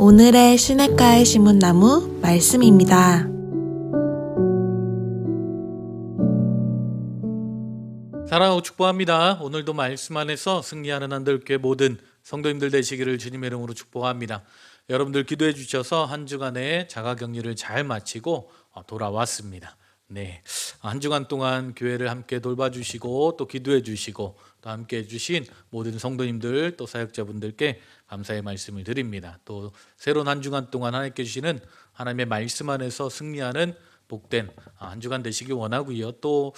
오늘의 시냇가에 심은 나무 말씀입니다. 사랑하고 축복합니다. 오늘도 말씀 안에서 승리하는 한들교회 모든 성도님들 되시기를 주님의 이름으로 축복합니다. 여러분들 기도해 주셔서 한 주간의 자가격리를 잘 마치고 돌아왔습니다. 네, 한 주간 동안 교회를 함께 돌봐주시고 또 기도해 주시고 또 함께 해주신 모든 성도님들 또 사역자분들께 감사의 말씀을 드립니다. 또 새로운 한 주간 동안 하나님께 주시는 하나님의 말씀 안에서 승리하는 복된 한 주간 되시기 원하고요. 또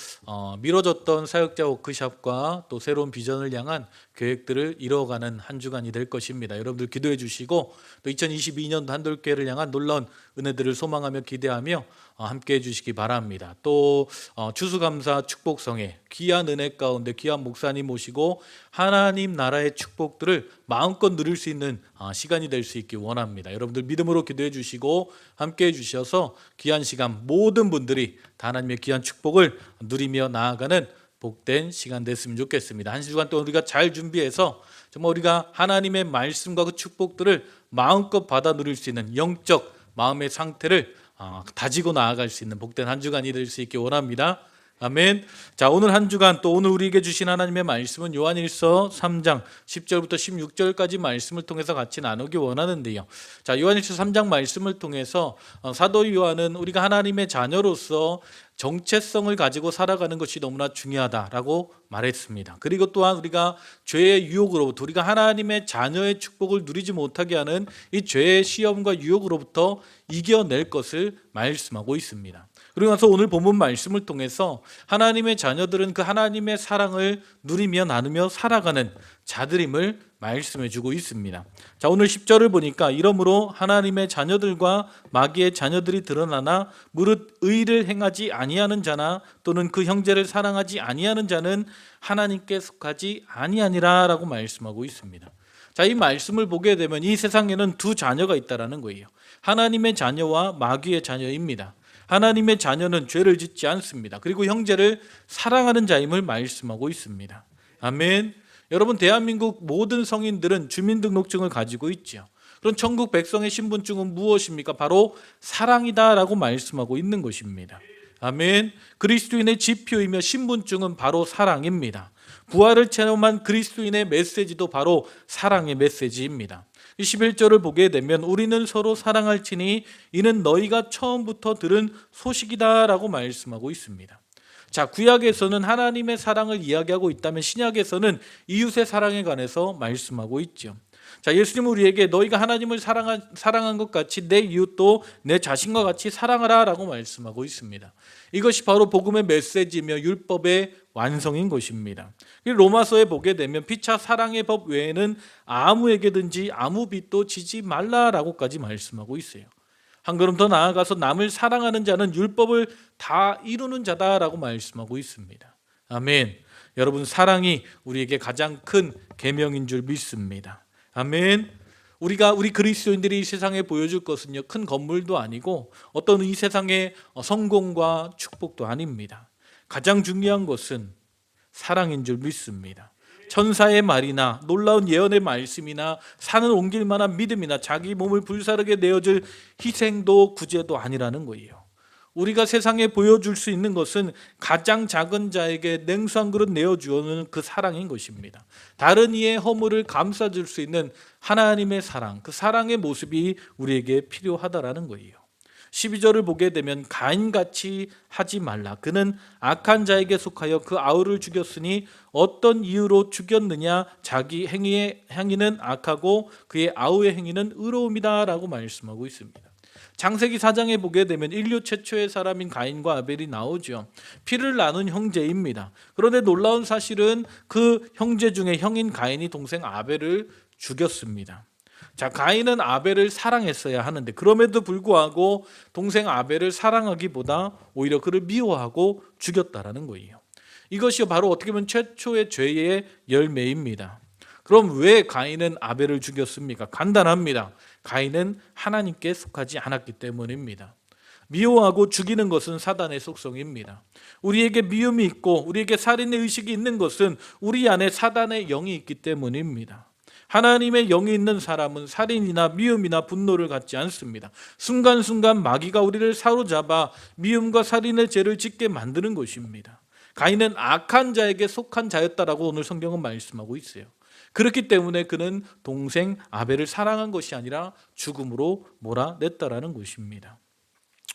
미뤄졌던 사역자 워크숍과 또 새로운 비전을 향한 계획들을 이뤄가는 한 주간이 될 것입니다. 여러분들 기도해 주시고 또 2022년도 한돌교회를 향한 놀라운 은혜들을 소망하며 기대하며 함께 해주시기 바랍니다. 또 추수감사 축복성에 귀한 은혜 가운데 귀한 목사님 모시고 하나님 나라의 축복들을 마음껏 누릴 수 있는 시간이 될 수 있기 원합니다. 여러분들 믿음으로 기도해 주시고 함께 해주셔서 귀한 시간 모든 분들이 다 하나님의 귀한 축복을 누리며 나아가는 복된 시간 됐으면 좋겠습니다. 한 주간 동안 우리가 잘 준비해서 정말 우리가 하나님의 말씀과 그 축복들을 마음껏 받아 누릴 수 있는 영적 마음의 상태를 다지고 나아갈 수 있는 복된 한 주간이 될 수 있기 원합니다. 아멘. 자, 오늘 한 주간 또 오늘 우리에게 주신 하나님의 말씀은 요한일서 3장 10절부터 16절까지 말씀을 통해서 같이 나누기 원하는데요. 자, 요한일서 3장 말씀을 통해서 사도 요한은 우리가 하나님의 자녀로서 정체성을 가지고 살아가는 것이 너무나 중요하다라고 말했습니다. 그리고 또한 우리가 죄의 유혹으로부터 우리가 하나님의 자녀의 축복을 누리지 못하게 하는 이 죄의 시험과 유혹으로부터 이겨낼 것을 말씀하고 있습니다. 그리고 나서 오늘 본문 말씀을 통해서 하나님의 자녀들은 그 하나님의 사랑을 누리며 나누며 살아가는 자들임을 말씀해 주고 있습니다. 자, 오늘 10절을 보니까 이러므로 하나님의 자녀들과 마귀의 자녀들이 드러나나 무릇 의를 행하지 아니하는 자나 또는 그 형제를 사랑하지 아니하는 자는 하나님께 속하지 아니하니라 라고 말씀하고 있습니다. 자, 이 말씀을 보게 되면 이 세상에는 두 자녀가 있다라는 거예요. 하나님의 자녀와 마귀의 자녀입니다. 하나님의 자녀는 죄를 짓지 않습니다. 그리고 형제를 사랑하는 자임을 말씀하고 있습니다. 아멘. 여러분, 대한민국 모든 성인들은 주민등록증을 가지고 있죠. 그럼 천국 백성의 신분증은 무엇입니까? 바로 사랑이다라고 말씀하고 있는 것입니다. 아멘. 그리스도인의 지표이며 신분증은 바로 사랑입니다. 부활을 체험한 그리스도인의 메시지도 바로 사랑의 메시지입니다. 11절을 보게 되면 우리는 서로 사랑할지니 이는 너희가 처음부터 들은 소식이다 라고 말씀하고 있습니다. 자, 구약에서는 하나님의 사랑을 이야기하고 있다면 신약에서는 이웃의 사랑에 관해서 말씀하고 있죠. 자, 예수님은 우리에게 너희가 하나님을 사랑한 것 같이 내 이웃도 내 자신과 같이 사랑하라 라고 말씀하고 있습니다. 이것이 바로 복음의 메시지이며 율법의 완성인 것입니다. 로마서에 보게 되면 피차 사랑의 법 외에는 아무에게든지 아무 빚도 지지 말라라고까지 말씀하고 있어요. 한 걸음 더 나아가서 남을 사랑하는 자는 율법을 다 이루는 자다라고 말씀하고 있습니다. 아멘. 여러분, 사랑이 우리에게 가장 큰 계명인 줄 믿습니다. 아멘. 우리 그리스도인들이 이 세상에 보여줄 것은요, 큰 건물도 아니고 어떤 이 세상의 성공과 축복도 아닙니다. 가장 중요한 것은 사랑인 줄 믿습니다. 천사의 말이나 놀라운 예언의 말씀이나 산을 옮길 만한 믿음이나 자기 몸을 불사르게 내어줄 희생도 구제도 아니라는 거예요. 우리가 세상에 보여줄 수 있는 것은 가장 작은 자에게 냉수 한 그릇 내어주는 그 사랑인 것입니다. 다른 이의 허물을 감싸줄 수 있는 하나님의 사랑, 그 사랑의 모습이 우리에게 필요하다라는 거예요. 12절을 보게 되면 가인같이 하지 말라. 그는 악한 자에게 속하여 그 아우를 죽였으니 어떤 이유로 죽였느냐? 자기 행위는 악하고 그의 아우의 행위는 의로움이다 라고 말씀하고 있습니다. 창세기 4장에 보게 되면 인류 최초의 사람인 가인과 아벨이 나오죠. 피를 나눈 형제입니다. 그런데 놀라운 사실은 그 형제 중에 형인 가인이 동생 아벨을 죽였습니다. 자, 가인은 아벨을 사랑했어야 하는데 그럼에도 불구하고 동생 아벨을 사랑하기보다 오히려 그를 미워하고 죽였다라는 거예요. 이것이 바로 어떻게 보면 최초의 죄의 열매입니다. 그럼 왜 가인은 아벨을 죽였습니까? 간단합니다. 가인은 하나님께 속하지 않았기 때문입니다. 미워하고 죽이는 것은 사단의 속성입니다. 우리에게 미움이 있고 우리에게 살인의 의식이 있는 것은 우리 안에 사단의 영이 있기 때문입니다. 하나님의 영이 있는 사람은 살인이나 미움이나 분노를 갖지 않습니다. 순간순간 마귀가 우리를 사로잡아 미움과 살인의 죄를 짓게 만드는 것입니다. 가인은 악한 자에게 속한 자였다라고 오늘 성경은 말씀하고 있어요. 그렇기 때문에 그는 동생 아벨을 사랑한 것이 아니라 죽음으로 몰아냈다라는 것입니다.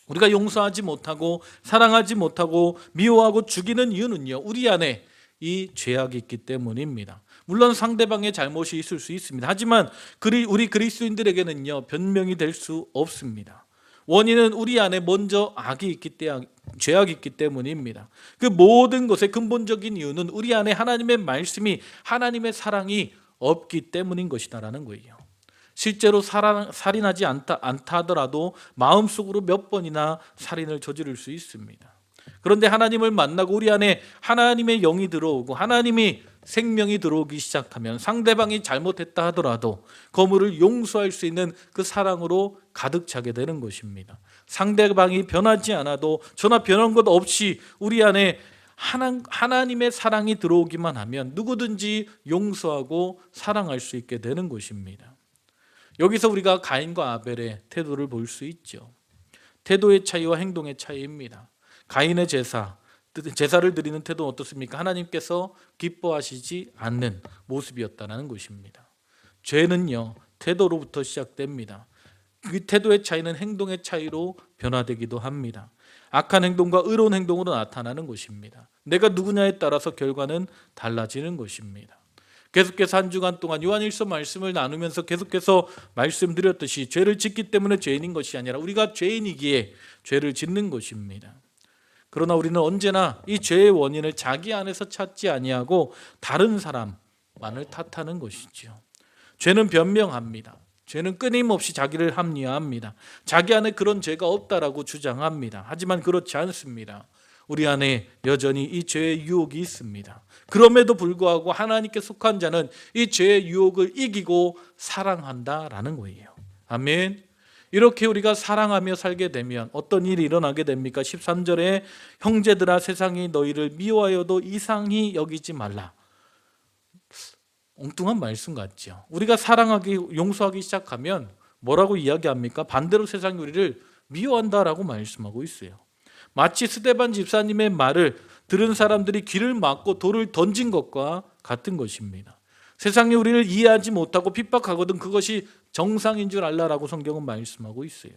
우리가 용서하지 못하고 사랑하지 못하고 미워하고 죽이는 이유는요, 우리 안에 이 죄악이 있기 때문입니다. 물론 상대방의 잘못이 있을 수 있습니다. 하지만 우리 그리스도인들에게는요, 변명이 될 수 없습니다. 원인은 우리 안에 먼저 죄악이 있기 때문입니다. 그 모든 것의 근본적인 이유는 우리 안에 하나님의 말씀이, 하나님의 사랑이 없기 때문인 것이다라는 거예요. 실제로 살인하지 않다 하더라도 마음속으로 몇 번이나 살인을 저지를 수 있습니다. 그런데 하나님을 만나고 우리 안에 하나님의 영이 들어오고 하나님이 생명이 들어오기 시작하면 상대방이 잘못했다 하더라도 거물을 용서할 수 있는 그 사랑으로 가득 차게 되는 것입니다. 상대방이 변하지 않아도 저나 변한 것 없이 우리 안에 하나님의 사랑이 들어오기만 하면 누구든지 용서하고 사랑할 수 있게 되는 것입니다. 여기서 우리가 가인과 아벨의 태도를 볼 수 있죠. 태도의 차이와 행동의 차이입니다. 가인의 제사를 드리는 태도는 어떻습니까? 하나님께서 기뻐하시지 않는 모습이었다는 것입니다. 죄는요, 태도로부터 시작됩니다. 그 태도의 차이는 행동의 차이로 변화되기도 합니다. 악한 행동과 의로운 행동으로 나타나는 것입니다. 내가 누구냐에 따라서 결과는 달라지는 것입니다. 계속해서 한 주간 동안 요한일서 말씀을 나누면서 계속해서 말씀드렸듯이 죄를 짓기 때문에 죄인인 것이 아니라 우리가 죄인이기에 죄를 짓는 것입니다. 그러나 우리는 언제나 이 죄의 원인을 자기 안에서 찾지 아니하고 다른 사람만을 탓하는 것이죠. 죄는 변명합니다. 죄는 끊임없이 자기를 합리화합니다. 자기 안에 그런 죄가 없다라고 주장합니다. 하지만 그렇지 않습니다. 우리 안에 여전히 이 죄의 유혹이 있습니다. 그럼에도 불구하고 하나님께 속한 자는 이 죄의 유혹을 이기고 사랑한다라는 거예요. 아멘. 이렇게 우리가 사랑하며 살게 되면 어떤 일이 일어나게 됩니까? 13절에 형제들아 세상이 너희를 미워하여도 이상히 여기지 말라. 엉뚱한 말씀 같죠. 우리가 용서하기 시작하면 뭐라고 이야기합니까? 반대로 세상이 우리를 미워한다라고 말씀하고 있어요. 마치 스데반 집사님의 말을 들은 사람들이 귀를 막고 돌을 던진 것과 같은 것입니다. 세상이 우리를 이해하지 못하고 핍박하거든 그것이 정상인 줄 알라라고 성경은 말씀하고 있어요.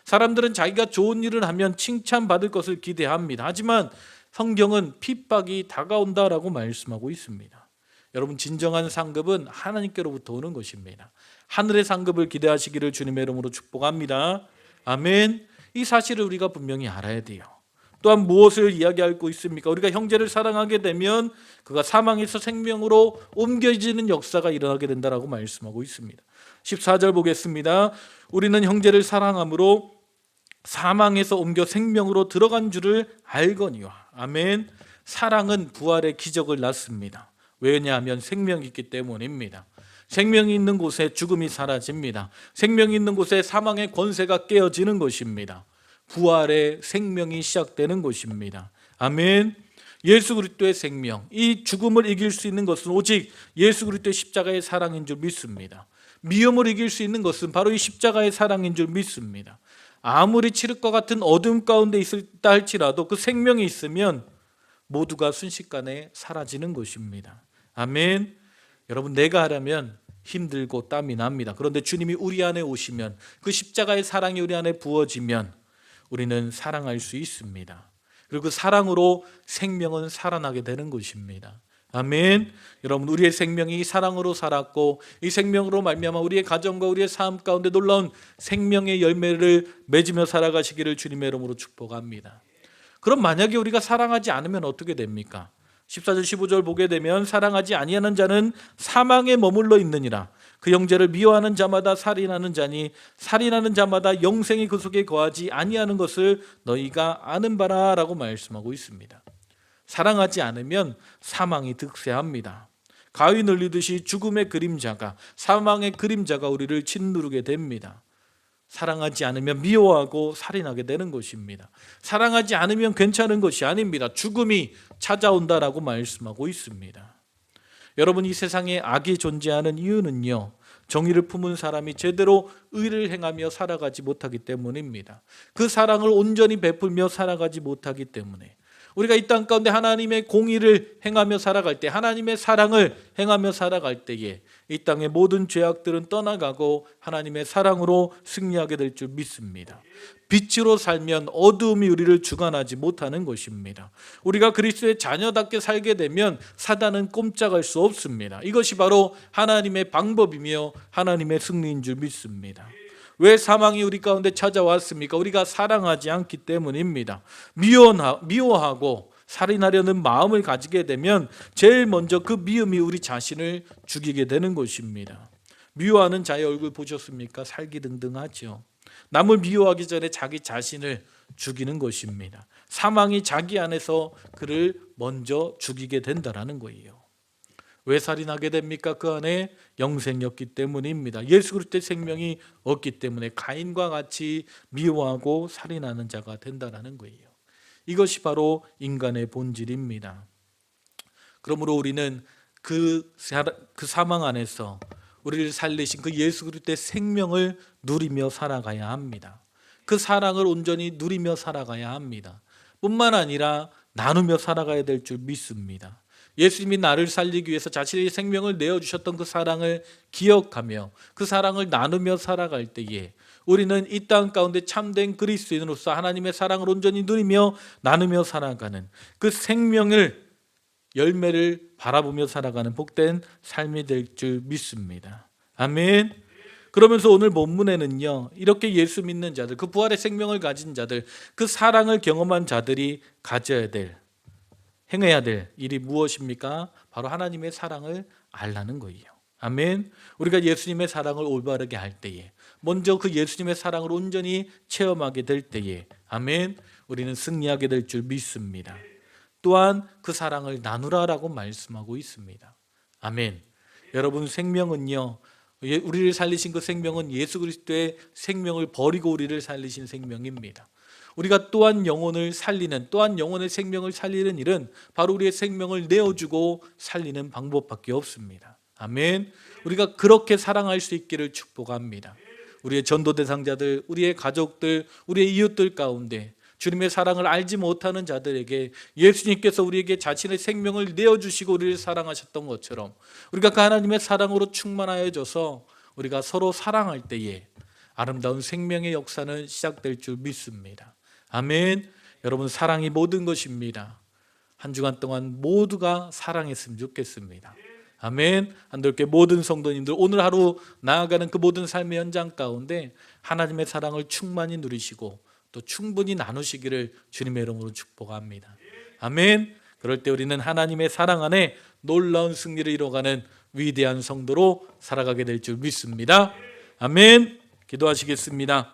사람들은 자기가 좋은 일을 하면 칭찬받을 것을 기대합니다. 하지만 성경은 핍박이 다가온다라고 말씀하고 있습니다. 여러분, 진정한 상급은 하나님께로부터 오는 것입니다. 하늘의 상급을 기대하시기를 주님의 이름으로 축복합니다. 아멘. 이 사실을 우리가 분명히 알아야 돼요. 또한 무엇을 이야기하고 있습니까? 우리가 형제를 사랑하게 되면 그가 사망에서 생명으로 옮겨지는 역사가 일어나게 된다라고 말씀하고 있습니다. 14절 보겠습니다. 우리는 형제를 사랑함으로 사망에서 옮겨 생명으로 들어간 줄을 알거니와. 아멘. 사랑은 부활의 기적을 낳습니다. 왜냐하면 생명이 있기 때문입니다. 생명이 있는 곳에 죽음이 사라집니다. 생명이 있는 곳에 사망의 권세가 깨어지는 것입니다. 부활의 생명이 시작되는 것입니다. 아멘. 예수 그리스도의 생명, 이 죽음을 이길 수 있는 것은 오직 예수 그리스도의 십자가의 사랑인 줄 믿습니다. 미움을 이길 수 있는 것은 바로 이 십자가의 사랑인 줄 믿습니다. 아무리 칠흑과 같은 어둠 가운데 있다 할지라도 그 생명이 있으면 모두가 순식간에 사라지는 것입니다. 아멘. 여러분, 내가 하려면 힘들고 땀이 납니다. 그런데 주님이 우리 안에 오시면, 그 십자가의 사랑이 우리 안에 부어지면 우리는 사랑할 수 있습니다. 그리고 그 사랑으로 생명은 살아나게 되는 것입니다. 아멘. 여러분, 우리의 생명이 사랑으로 살았고 이 생명으로 말미암아 우리의 가정과 우리의 삶 가운데 놀라운 생명의 열매를 맺으며 살아가시기를 주님의 이름으로 축복합니다. 그럼 만약에 우리가 사랑하지 않으면 어떻게 됩니까? 14절 15절 보게 되면 사랑하지 아니하는 자는 사망에 머물러 있느니라. 그 형제를 미워하는 자마다 살인하는 자니 살인하는 자마다 영생이 그 속에 거하지 아니하는 것을 너희가 아는 바라라고 말씀하고 있습니다. 사랑하지 않으면 사망이 득세합니다. 가위 눌리듯이 죽음의 그림자가, 사망의 그림자가 우리를 짓누르게 됩니다. 사랑하지 않으면 미워하고 살인하게 되는 것입니다. 사랑하지 않으면 괜찮은 것이 아닙니다. 죽음이 찾아온다라고 말씀하고 있습니다. 여러분, 이 세상에 악이 존재하는 이유는요, 정의를 품은 사람이 제대로 의를 행하며 살아가지 못하기 때문입니다. 그 사랑을 온전히 베풀며 살아가지 못하기 때문에 우리가 이 땅 가운데 하나님의 공의를 행하며 살아갈 때, 하나님의 사랑을 행하며 살아갈 때에 이 땅의 모든 죄악들은 떠나가고 하나님의 사랑으로 승리하게 될 줄 믿습니다. 빛으로 살면 어두움이 우리를 주관하지 못하는 것입니다. 우리가 그리스도의 자녀답게 살게 되면 사단은 꼼짝할 수 없습니다. 이것이 바로 하나님의 방법이며 하나님의 승리인 줄 믿습니다. 왜 사망이 우리 가운데 찾아왔습니까? 우리가 사랑하지 않기 때문입니다. 미워하고 살인하려는 마음을 가지게 되면 제일 먼저 그 미움이 우리 자신을 죽이게 되는 것입니다. 미워하는 자의 얼굴 보셨습니까? 살기등등하죠. 남을 미워하기 전에 자기 자신을 죽이는 것입니다. 사망이 자기 안에서 그를 먼저 죽이게 된다는 거예요. 왜 살인하게 됩니까? 그 안에 영생이 없기 때문입니다. 예수 그리스도의 생명이 없기 때문에 가인과 같이 미워하고 살인하는 자가 된다는 거예요. 이것이 바로 인간의 본질입니다. 그러므로 우리는 그 사망 안에서 우리를 살리신 그 예수 그리스도의 생명을 누리며 살아가야 합니다. 그 사랑을 온전히 누리며 살아가야 합니다. 뿐만 아니라 나누며 살아가야 될 줄 믿습니다. 예수님이 나를 살리기 위해서 자신의 생명을 내어주셨던 그 사랑을 기억하며 그 사랑을 나누며 살아갈 때에 우리는 이 땅 가운데 참된 그리스도인으로서 하나님의 사랑을 온전히 누리며 나누며 살아가는 그 생명을 열매를 바라보며 살아가는 복된 삶이 될 줄 믿습니다. 아멘. 그러면서 오늘 본문에는요, 이렇게 예수 믿는 자들, 그 부활의 생명을 가진 자들, 그 사랑을 경험한 자들이 가져야 될, 행해야 될 일이 무엇입니까? 바로 하나님의 사랑을 알라는 거예요. 아멘. 우리가 예수님의 사랑을 올바르게 할 때에, 먼저 그 예수님의 사랑을 온전히 체험하게 될 때에, 아멘, 우리는 승리하게 될 줄 믿습니다. 또한 그 사랑을 나누라라고 말씀하고 있습니다. 아멘. 여러분, 생명은요, 우리를 살리신 그 생명은 예수 그리스도의 생명을 버리고 우리를 살리신 생명입니다. 우리가 또한 영혼을 살리는, 또한 영혼의 생명을 살리는 일은 바로 우리의 생명을 내어주고 살리는 방법밖에 없습니다. 아멘. 우리가 그렇게 사랑할 수 있기를 축복합니다. 우리의 전도 대상자들, 우리의 가족들, 우리의 이웃들 가운데 주님의 사랑을 알지 못하는 자들에게 예수님께서 우리에게 자신의 생명을 내어주시고 우리를 사랑하셨던 것처럼 우리가 그 하나님의 사랑으로 충만하여져서 우리가 서로 사랑할 때에 아름다운 생명의 역사는 시작될 줄 믿습니다. 아멘. 여러분, 사랑이 모든 것입니다. 한 주간 동안 모두가 사랑했으면 좋겠습니다. 아멘. 한들교회 모든 성도님들, 오늘 하루 나아가는 그 모든 삶의 현장 가운데 하나님의 사랑을 충만히 누리시고 또 충분히 나누시기를 주님의 이름으로 축복합니다. 아멘. 그럴 때 우리는 하나님의 사랑 안에 놀라운 승리를 이뤄가는 위대한 성도로 살아가게 될 줄 믿습니다. 아멘. 기도하시겠습니다.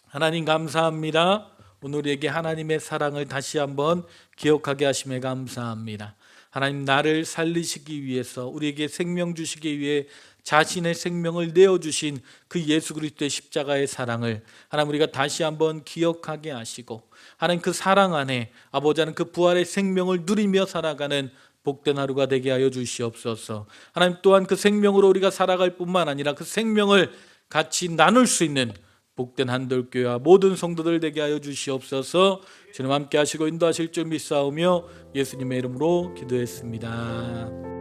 하나님, 감사합니다. 오늘 우리에게 하나님의 사랑을 다시 한번 기억하게 하심에 감사합니다. 하나님, 나를 살리시기 위해서, 우리에게 생명 주시기 위해 자신의 생명을 내어주신 그 예수 그리스도의 십자가의 사랑을 하나님, 우리가 다시 한번 기억하게 하시고, 하나님, 그 사랑 안에 아버지 하나님, 그 부활의 생명을 누리며 살아가는 복된 하루가 되게 하여 주시옵소서. 하나님, 또한 그 생명으로 우리가 살아갈 뿐만 아니라 그 생명을 같이 나눌 수 있는 복된 한돌교회와 모든 성도들 되게 하여 주시옵소서. 주님 함께 하시고 인도하실 줄 믿사오며 예수님의 이름으로 기도했습니다.